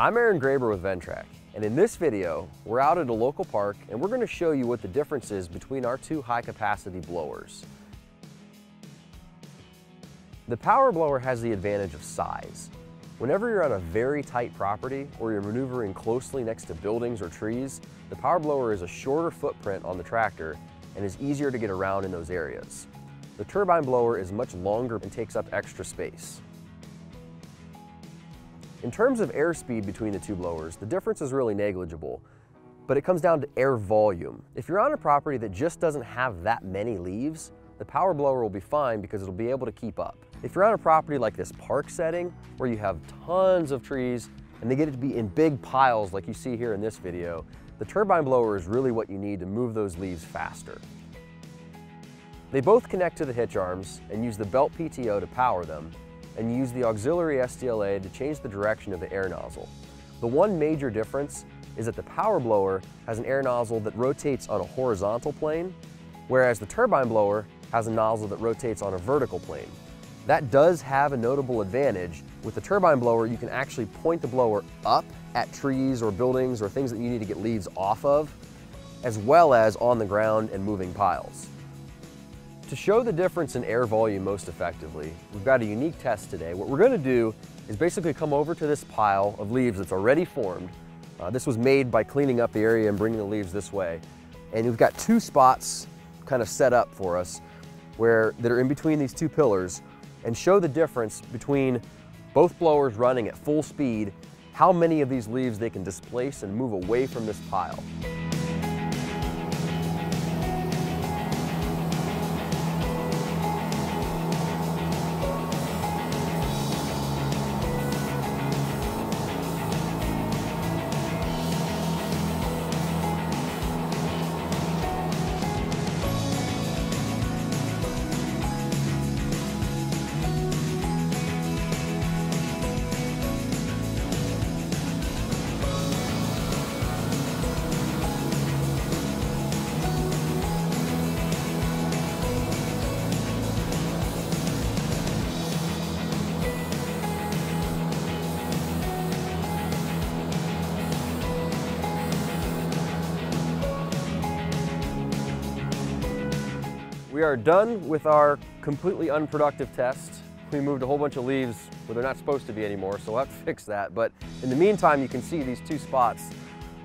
I'm Aaron Graber with Ventrac, and in this video, we're out at a local park and we're going to show you what the difference is between our two high-capacity blowers. The power blower has the advantage of size. Whenever you're on a very tight property or you're maneuvering closely next to buildings or trees, the power blower is a shorter footprint on the tractor and is easier to get around in those areas. The turbine blower is much longer and takes up extra space. In terms of airspeed between the two blowers, the difference is really negligible, but it comes down to air volume. If you're on a property that just doesn't have that many leaves, the power blower will be fine because it'll be able to keep up. If you're on a property like this park setting, where you have tons of trees and they get it to be in big piles like you see here in this video, the turbine blower is really what you need to move those leaves faster. They both connect to the hitch arms and use the belt PTO to power them, and use the auxiliary SDLA to change the direction of the air nozzle. The one major difference is that the power blower has an air nozzle that rotates on a horizontal plane, whereas the turbine blower has a nozzle that rotates on a vertical plane. That does have a notable advantage. With the turbine blower, you can actually point the blower up at trees or buildings or things that you need to get leaves off of, as well as on the ground and moving piles. To show the difference in air volume most effectively, we've got a unique test today. What we're going to do is basically come over to this pile of leaves that's already formed. This was made by cleaning up the area and bringing the leaves this way. And we've got two spots kind of set up for us that are in between these two pillars, and show the difference between both blowers running at full speed, how many of these leaves they can displace and move away from this pile. We are done with our completely unproductive test. We moved a whole bunch of leaves where they're not supposed to be anymore, so we'll have to fix that. But in the meantime, you can see these two spots.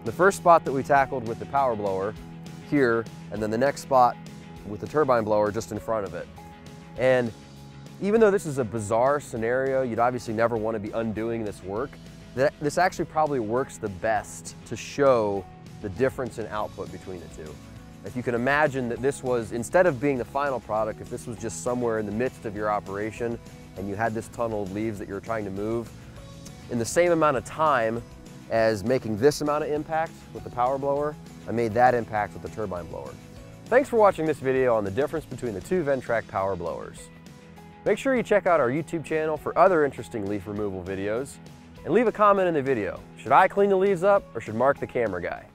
The first spot that we tackled with the power blower here, and then the next spot with the turbine blower just in front of it. And even though this is a bizarre scenario, you'd obviously never want to be undoing this work, this actually probably works the best to show the difference in output between the two. If you can imagine that this was, instead of being the final product, if this was just somewhere in the midst of your operation and you had this tunnel of leaves that you were trying to move, in the same amount of time as making this amount of impact with the power blower, I made that impact with the turbine blower. Thanks for watching this video on the difference between the two Ventrac power blowers. Make sure you check out our YouTube channel for other interesting leaf removal videos, and leave a comment in the video. Should I clean the leaves up or should Mark the camera guy?